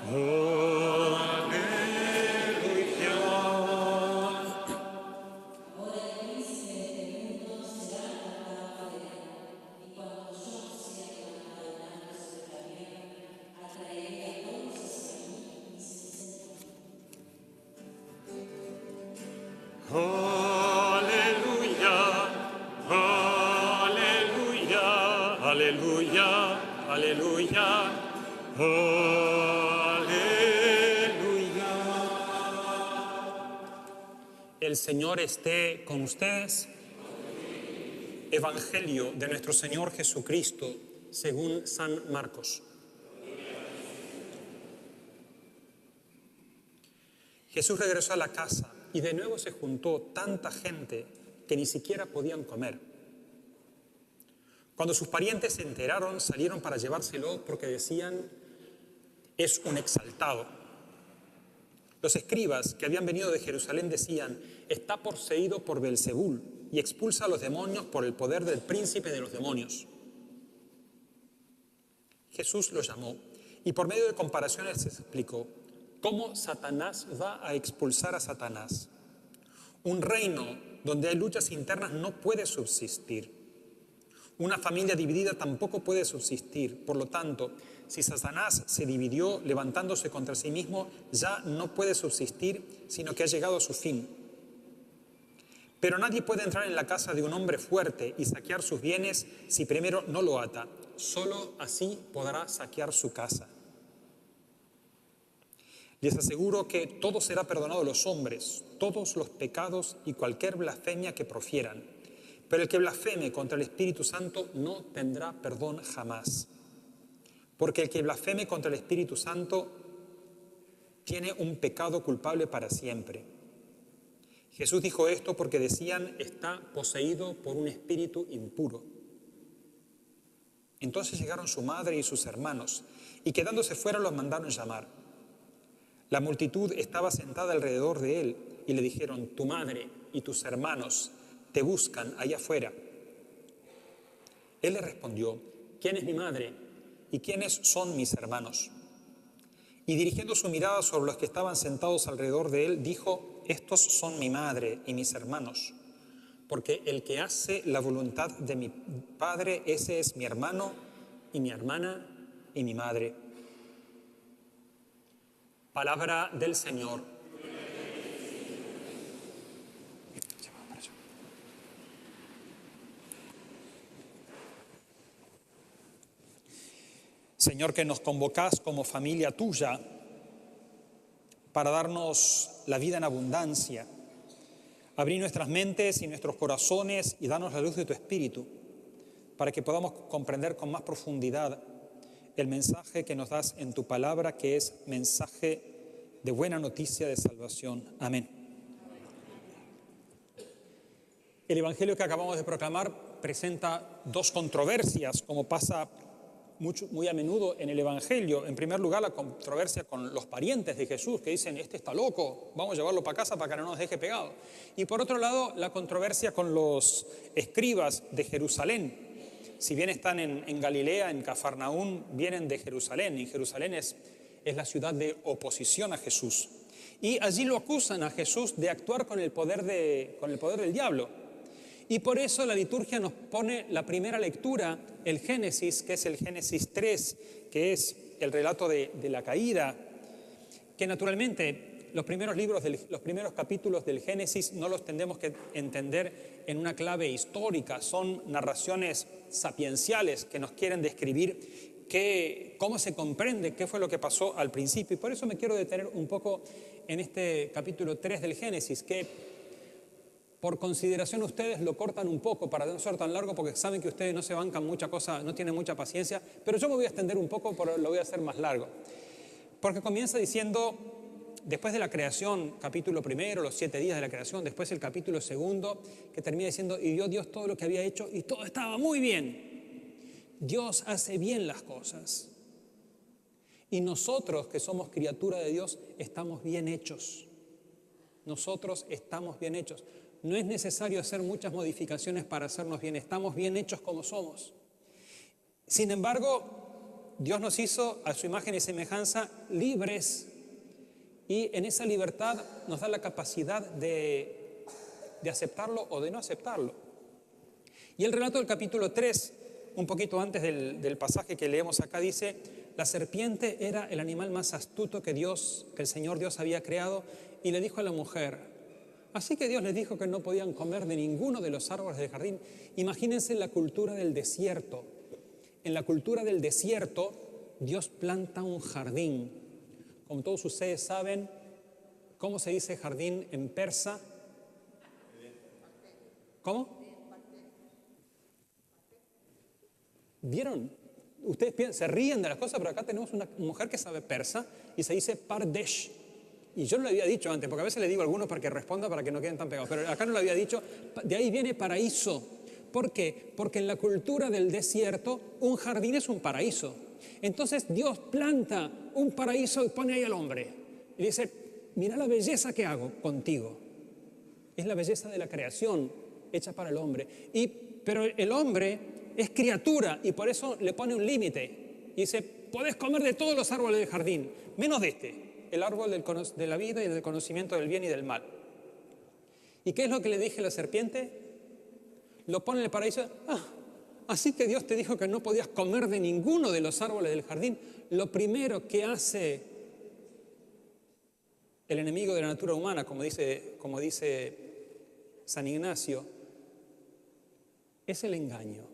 Aleluya, aleluya, aleluya. El Señor esté con ustedes. Evangelio de nuestro Señor Jesucristo según San Marcos. Jesús regresó a la casa y de nuevo se juntó tanta gente que ni siquiera podían comer. Cuando sus parientes se enteraron, salieron para llevárselo porque decían: es un exaltado. Los escribas que habían venido de Jerusalén decían: está poseído por Belzebul y expulsa a los demonios por el poder del príncipe de los demonios. Jesús los llamó y por medio de comparaciones les explicó cómo Satanás va a expulsar a Satanás. Un reino donde hay luchas internas no puede subsistir. Una familia dividida tampoco puede subsistir. Por lo tanto, si Satanás se dividió levantándose contra sí mismo, ya no puede subsistir, sino que ha llegado a su fin. Pero nadie puede entrar en la casa de un hombre fuerte y saquear sus bienes si primero no lo ata. Solo así podrá saquear su casa. Les aseguro que todo será perdonado a los hombres, todos los pecados y cualquier blasfemia que profieran. Pero el que blasfeme contra el Espíritu Santo no tendrá perdón jamás. Porque el que blasfeme contra el Espíritu Santo tiene un pecado culpable para siempre. Jesús dijo esto porque decían: está poseído por un espíritu impuro. Entonces llegaron su madre y sus hermanos, y quedándose fuera los mandaron llamar. La multitud estaba sentada alrededor de él, y le dijeron: tu madre y tus hermanos te buscan allá afuera. Él le respondió: ¿quién es mi madre y quiénes son mis hermanos? Y dirigiendo su mirada sobre los que estaban sentados alrededor de él, dijo: estos son mi madre y mis hermanos, porque el que hace la voluntad de mi Padre, ese es mi hermano y mi hermana y mi madre. Palabra del Señor. Señor, que nos convocás como familia tuya para darnos la vida en abundancia. Abrí nuestras mentes y nuestros corazones y danos la luz de tu Espíritu para que podamos comprender con más profundidad el mensaje que nos das en tu palabra, que es mensaje de buena noticia de salvación. Amén. El Evangelio que acabamos de proclamar presenta dos controversias, como pasa muy a menudo en el Evangelio. En primer lugar, la controversia con los parientes de Jesús, que dicen: este está loco, vamos a llevarlo para casa para que no nos deje pegado. Y por otro lado, la controversia con los escribas de Jerusalén. Si bien están en Galilea, en Cafarnaún, vienen de Jerusalén, y Jerusalén es la ciudad de oposición a Jesús. Y allí lo acusan a Jesús de actuar con el poder del diablo. Y por eso la liturgia nos pone la primera lectura, el Génesis, que es el Génesis 3, que es el relato de la caída, que naturalmente los primeros capítulos del Génesis no los tendremos que entender en una clave histórica, son narraciones sapienciales que nos quieren describir cómo se comprende qué fue lo que pasó al principio. Y por eso me quiero detener un poco en este capítulo 3 del Génesis, que por consideración ustedes lo cortan un poco para no ser tan largo, porque saben que ustedes no se bancan mucha cosa, no tienen mucha paciencia, pero yo me voy a extender un poco, pero lo voy a hacer más largo. Porque comienza diciendo, después de la creación, capítulo primero, los 7 días de la creación, después el capítulo segundo, que termina diciendo: y vio Dios todo lo que había hecho y todo estaba muy bien. Dios hace bien las cosas. Y nosotros, que somos criatura de Dios, estamos bien hechos. Nosotros estamos bien hechos. No es necesario hacer muchas modificaciones para hacernos bien. Estamos bien hechos como somos. Sin embargo, Dios nos hizo a su imagen y semejanza libres, y en esa libertad nos da la capacidad de aceptarlo o de no aceptarlo. Y el relato del capítulo 3, un poquito antes del pasaje que leemos acá, dice: la serpiente era el animal más astuto que el Señor Dios había creado, y le dijo a la mujer. Así que Dios les dijo que no podían comer de ninguno de los árboles del jardín. Imagínense la cultura del desierto. En la cultura del desierto, Dios planta un jardín. Como todos ustedes saben, ¿cómo se dice jardín en persa? ¿Cómo? ¿Vieron? Ustedes se ríen de las cosas, pero acá tenemos una mujer que sabe persa y se dice pardesh. Y yo no lo había dicho antes, porque a veces le digo a algunos para que responda, para que no queden tan pegados, pero acá no lo había dicho. De ahí viene paraíso. ¿Por qué? Porque en la cultura del desierto un jardín es un paraíso. Entonces Dios planta un paraíso y pone ahí al hombre. Y dice: mira la belleza que hago contigo. Es la belleza de la creación hecha para el hombre. Pero el hombre es criatura y por eso le pone un límite. Y dice: podés comer de todos los árboles del jardín, menos de este, el árbol de la vida y del conocimiento del bien y del mal. ¿Y qué es lo que le dije a la serpiente? Lo pone en el paraíso. Así que Dios te dijo que no podías comer de ninguno de los árboles del jardín. Lo primero que hace el enemigo de la natura humana, como dice San Ignacio, es el engaño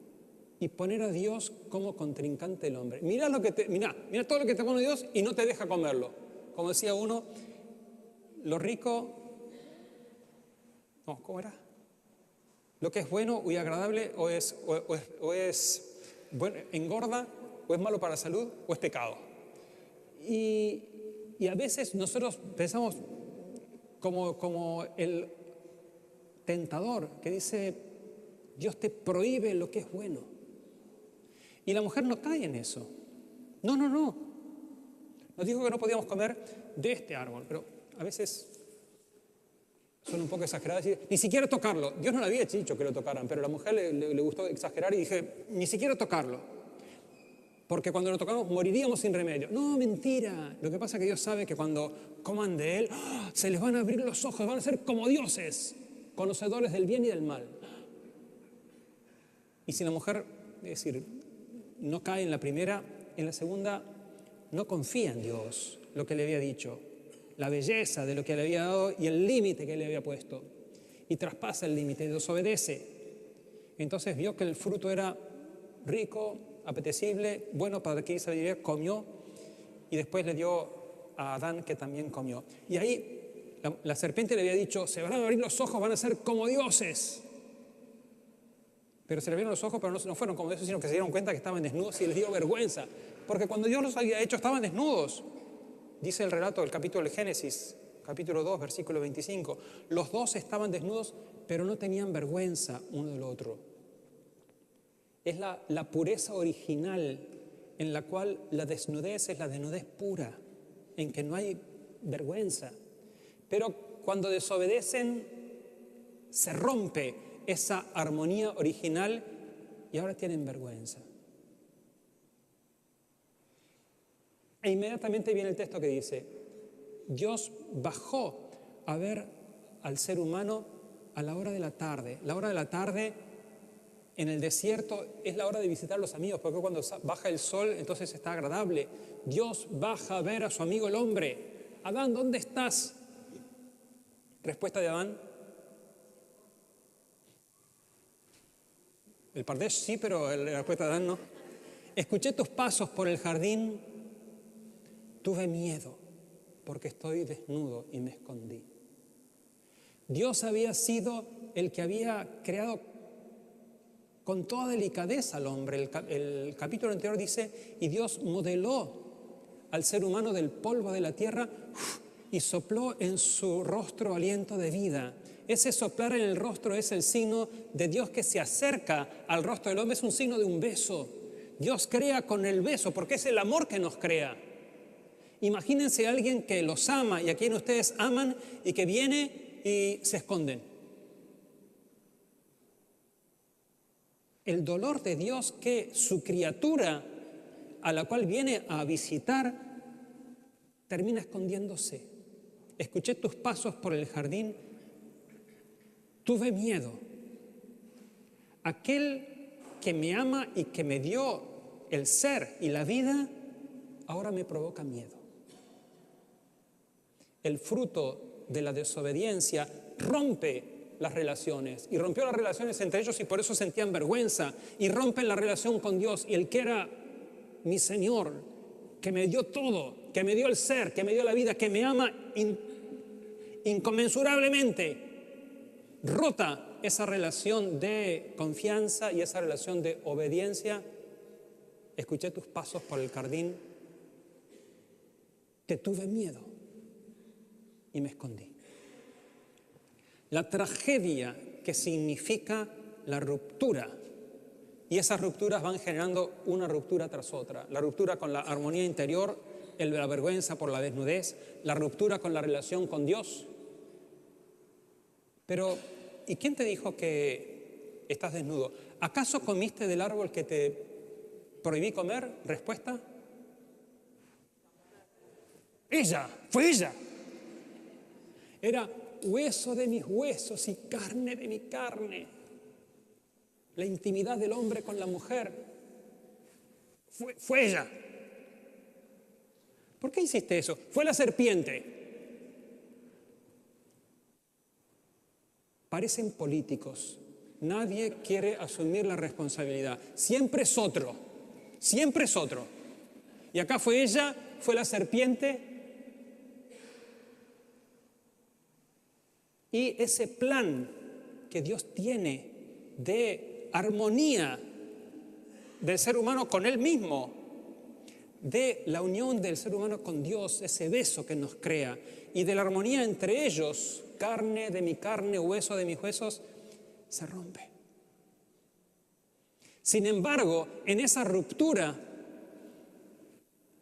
y poner a Dios como contrincante del hombre. Mira todo lo que te pone Dios y no te deja comerlo. Como decía uno, lo rico, ¿cómo era? Lo que es bueno y agradable o es bueno, engorda, o es malo para la salud, o es pecado. Y a veces nosotros pensamos como el tentador que dice: Dios te prohíbe lo que es bueno. Y la mujer no cae en eso. No. Nos dijo que no podíamos comer de este árbol, pero a veces son un poco exageradas. Ni siquiera tocarlo. Dios no le había dicho que lo tocaran, pero a la mujer le gustó exagerar y dije: ni siquiera tocarlo, porque cuando lo tocamos moriríamos sin remedio. No, mentira. Lo que pasa es que Dios sabe que cuando coman de él, se les van a abrir los ojos, van a ser como dioses, conocedores del bien y del mal. Y si la mujer, es decir, no cae en la primera, en la segunda no confía en Dios, lo que le había dicho, la belleza de lo que le había dado y el límite que le había puesto, y traspasa el límite, desobedece. Entonces vio que el fruto era rico, apetecible, bueno para adquirir sabiduría, comió, y después le dio a Adán, que también comió. Y ahí la serpiente le había dicho: se van a abrir los ojos, van a ser como dioses. Pero se le abrieron los ojos, pero no fueron como dioses, sino que se dieron cuenta que estaban desnudos y les dio vergüenza. Porque cuando Dios los había hecho, estaban desnudos. Dice el relato del capítulo de Génesis, capítulo 2, versículo 25. Los dos estaban desnudos, pero no tenían vergüenza uno del otro. Es la pureza original, en la cual la desnudez es la desnudez pura, en que no hay vergüenza. Pero cuando desobedecen, se rompe esa armonía original y ahora tienen vergüenza. E inmediatamente viene el texto que dice: Dios bajó a ver al ser humano a la hora de la tarde. La hora de la tarde en el desierto es la hora de visitar a los amigos, porque cuando baja el sol entonces está agradable. Dios baja a ver a su amigo el hombre. Adán, ¿dónde estás? Respuesta de Adán: el pardesh sí, pero la respuesta de Adán no. Escuché tus pasos por el jardín, tuve miedo porque estoy desnudo y me escondí. Dios había sido el que había creado con toda delicadeza al hombre. El capítulo anterior dice: y Dios modeló al ser humano del polvo de la tierra y sopló en su rostro aliento de vida. Ese soplar en el rostro es el signo de Dios que se acerca al rostro del hombre, es un signo de un beso. Dios crea con el beso porque es el amor que nos crea. Imagínense a alguien que los ama y a quien ustedes aman y que viene y se esconden. El dolor de Dios que su criatura a la cual viene a visitar, termina escondiéndose. Escuché tus pasos por el jardín, tuve miedo. Aquel que me ama y que me dio el ser y la vida, ahora me provoca miedo. El fruto de la desobediencia rompe las relaciones, y rompió las relaciones entre ellos y por eso sentían vergüenza, y rompen la relación con Dios, y el que era mi Señor, que me dio todo, que me dio el ser, que me dio la vida, que me ama inconmensurablemente, rota esa relación de confianza y esa relación de obediencia. Escuché tus pasos por el jardín, te tuve miedo y me escondí. La tragedia que significa la ruptura, y esas rupturas van generando una ruptura tras otra. La ruptura con la armonía interior, la vergüenza por la desnudez, la ruptura con la relación con Dios. Pero, ¿y quién te dijo que estás desnudo? ¿Acaso comiste del árbol que te prohibí comer? Respuesta: ella, fue ella. Era hueso de mis huesos y carne de mi carne. La intimidad del hombre con la mujer. Fue ella. ¿Por qué hiciste eso? Fue la serpiente. Parecen políticos. Nadie quiere asumir la responsabilidad. Siempre es otro. Siempre es otro. Y acá fue ella, fue la serpiente. Y ese plan que Dios tiene de armonía del ser humano con Él mismo, de la unión del ser humano con Dios, ese beso que nos crea, y de la armonía entre ellos, carne de mi carne, hueso de mis huesos, se rompe. Sin embargo, en esa ruptura,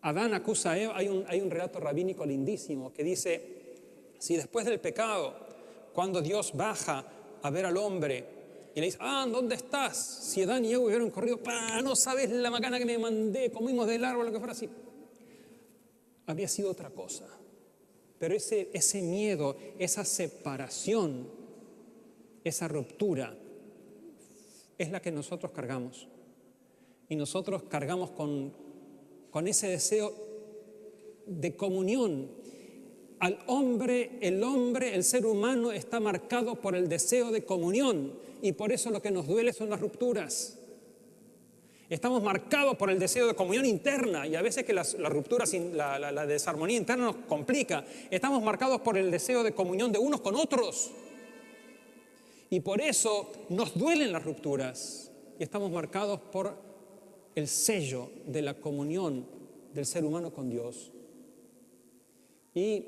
Adán acusa a Eva. Hay un relato rabínico lindísimo que dice: si después del pecado, cuando Dios baja a ver al hombre y le dice: ¿dónde estás? Si Adán y Eva hubieran corrido, no sabes la macana que me mandé, comimos del árbol, lo que fuera así, habría sido otra cosa. Pero ese miedo, esa separación, esa ruptura, es la que nosotros cargamos. Y nosotros cargamos con ese deseo de comunión. El ser humano está marcado por el deseo de comunión, y por eso lo que nos duele son las rupturas. Estamos marcados por el deseo de comunión interna, y a veces que las rupturas, la desarmonía interna nos complica. Estamos marcados por el deseo de comunión de unos con otros, y por eso nos duelen las rupturas, y estamos marcados por el sello de la comunión del ser humano con Dios. Y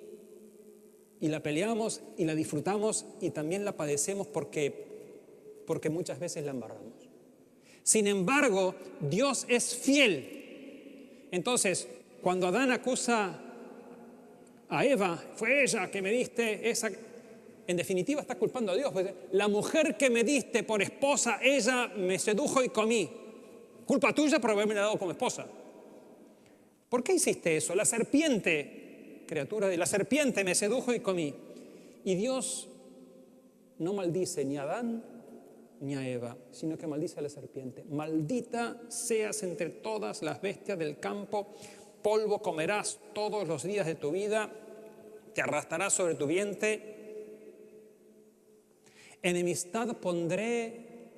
la peleamos y la disfrutamos, y también la padecemos porque muchas veces la embarramos. Sin embargo, Dios es fiel. Entonces, cuando Adán acusa a Eva, fue ella que me diste esa, en definitiva está culpando a Dios. Pues, la mujer que me diste por esposa, ella me sedujo y comí. Culpa tuya por haberme dado como esposa. ¿Por qué hiciste eso? La serpiente, criatura de la serpiente, me sedujo y comí. Y Dios no maldice ni a Adán ni a Eva, sino que maldice a la serpiente. Maldita seas entre todas las bestias del campo, polvo comerás todos los días de tu vida, te arrastrarás sobre tu vientre. Enemistad pondré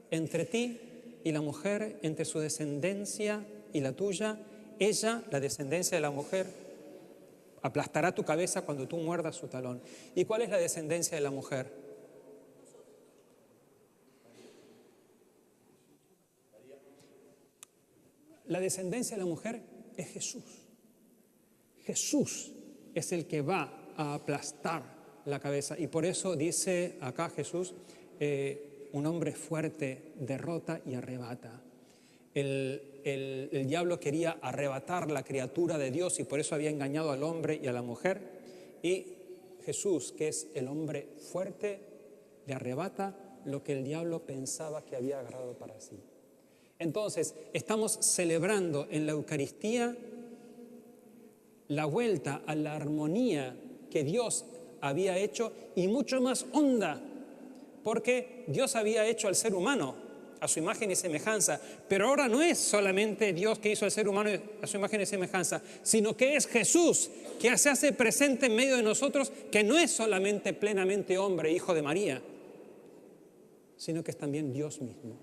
entre ti y la mujer, entre su descendencia y la tuya. Ella, la descendencia de la mujer, aplastará tu cabeza cuando tú muerdas su talón. ¿Y cuál es la descendencia de la mujer? La descendencia de la mujer es Jesús. Jesús es el que va a aplastar la cabeza. Y por eso dice acá Jesús, un hombre fuerte derrota y arrebata. El diablo quería arrebatar la criatura de Dios, y por eso había engañado al hombre y a la mujer. Y Jesús, que es el hombre fuerte, le arrebata lo que el diablo pensaba que había agarrado para sí. Entonces, estamos celebrando en la Eucaristía la vuelta a la armonía que Dios había hecho y mucho más honda, porque Dios había hecho al ser humano a su imagen y semejanza, pero ahora no es solamente Dios que hizo al ser humano a su imagen y semejanza, sino que es Jesús que se hace presente en medio de nosotros, que no es solamente plenamente hombre, hijo de María, sino que es también Dios mismo,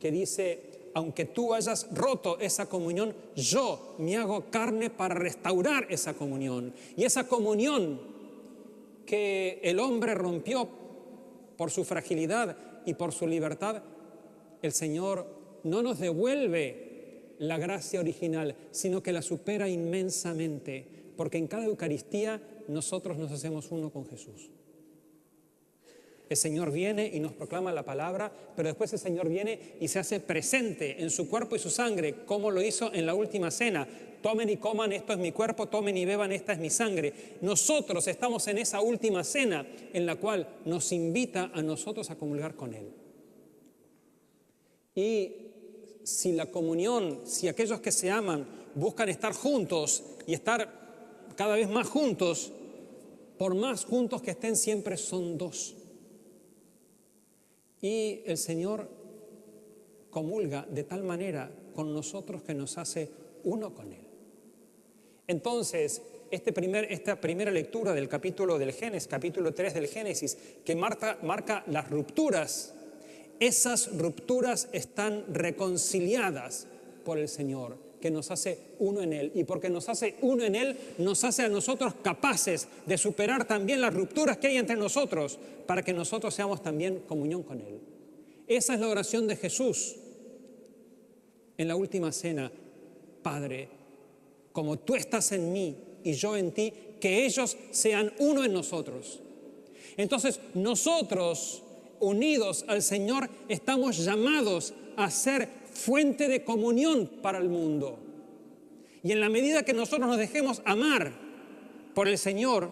que dice: aunque tú hayas roto esa comunión, yo me hago carne para restaurar esa comunión. Y esa comunión que el hombre rompió por su fragilidad y por su libertad, el Señor no nos devuelve la gracia original, sino que la supera inmensamente, porque en cada Eucaristía nosotros nos hacemos uno con Jesús. El Señor viene y nos proclama la palabra, pero después el Señor viene y se hace presente en su cuerpo y su sangre, como lo hizo en la última cena. Tomen y coman, esto es mi cuerpo, tomen y beban, esta es mi sangre. Nosotros estamos en esa última cena en la cual nos invita a nosotros a comulgar con Él. Y si la comunión, si aquellos que se aman buscan estar juntos y estar cada vez más juntos, por más juntos que estén, siempre son dos. Y el Señor comulga de tal manera con nosotros que nos hace uno con Él. Entonces, esta primera lectura del capítulo del Génesis, capítulo 3 del Génesis, que marca las rupturas, esas rupturas están reconciliadas por el Señor, que nos hace uno en Él. Y porque nos hace uno en Él, nos hace a nosotros capaces de superar también las rupturas que hay entre nosotros, para que nosotros seamos también comunión con Él. Esa es la oración de Jesús en la última cena: Padre, como tú estás en mí y yo en ti, que ellos sean uno en nosotros. Entonces, nosotros, unidos al Señor, estamos llamados a ser fuente de comunión para el mundo. Y en la medida que nosotros nos dejemos amar por el Señor,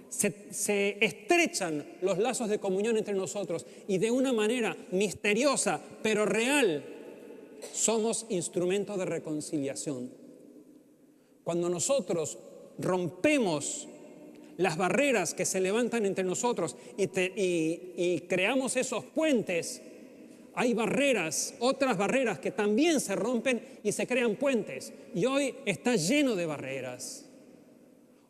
se estrechan los lazos de comunión entre nosotros, y de una manera misteriosa pero real somos instrumentos de reconciliación. Cuando nosotros rompemos las barreras que se levantan entre nosotros y creamos esos puentes, hay barreras, otras barreras que también se rompen y se crean puentes. Y hoy está lleno de barreras.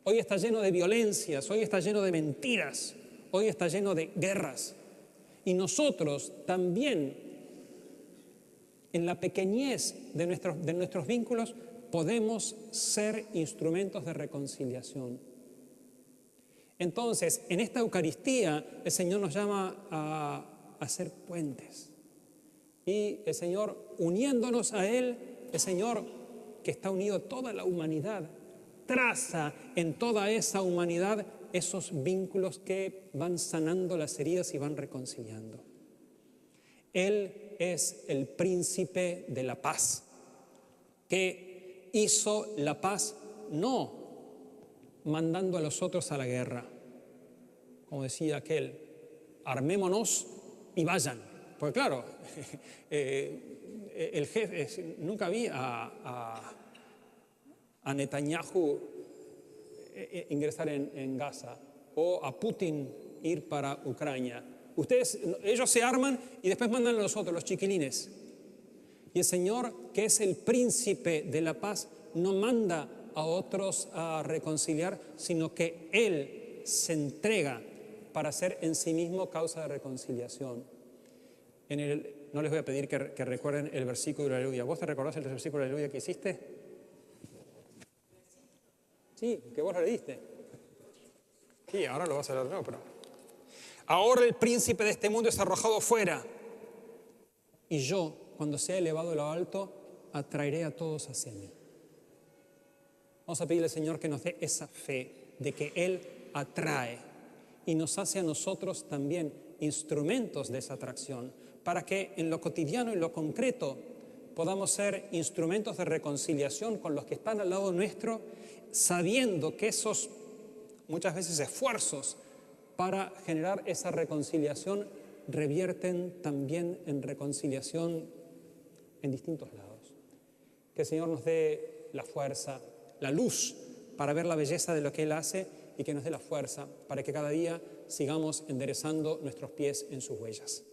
Hoy está lleno de violencias, hoy está lleno de mentiras, hoy está lleno de guerras. Y nosotros también, en la pequeñez de nuestros vínculos, podemos ser instrumentos de reconciliación. Entonces, en esta Eucaristía, el Señor nos llama a hacer puentes. Y el Señor, uniéndonos a Él, el Señor, que está unido a toda la humanidad, traza en toda esa humanidad esos vínculos que van sanando las heridas y van reconciliando. Él es el príncipe de la paz, que hizo la paz no mandando a los otros a la guerra, como decía aquel: armémonos y vayan. Porque claro, el jefe, nunca vi a Netanyahu ingresar en Gaza, o a Putin ir para Ucrania. Ellos se arman y después mandan a los otros, los chiquilines. Y el Señor, que es el príncipe de la paz, no manda a otros a reconciliar, sino que Él se entrega para ser en sí mismo causa de reconciliación. No les voy a pedir que recuerden el versículo de la Aleluya. ¿Vos te recordás el versículo de la Aleluya que hiciste? Sí, que vos lo leíste. Sí, ahora lo vas a leer de nuevo, pero... Ahora el príncipe de este mundo es arrojado fuera, y yo, cuando sea elevado a lo alto, atraeré a todos hacia mí. Vamos a pedirle al Señor que nos dé esa fe de que Él atrae y nos hace a nosotros también instrumentos de esa atracción, para que en lo cotidiano y lo concreto podamos ser instrumentos de reconciliación con los que están al lado nuestro, sabiendo que esos muchas veces esfuerzos para generar esa reconciliación revierten también en reconciliación en distintos lados. Que el Señor nos dé la fuerza, la luz para ver la belleza de lo que Él hace y que nos dé la fuerza para que cada día sigamos enderezando nuestros pies en sus huellas.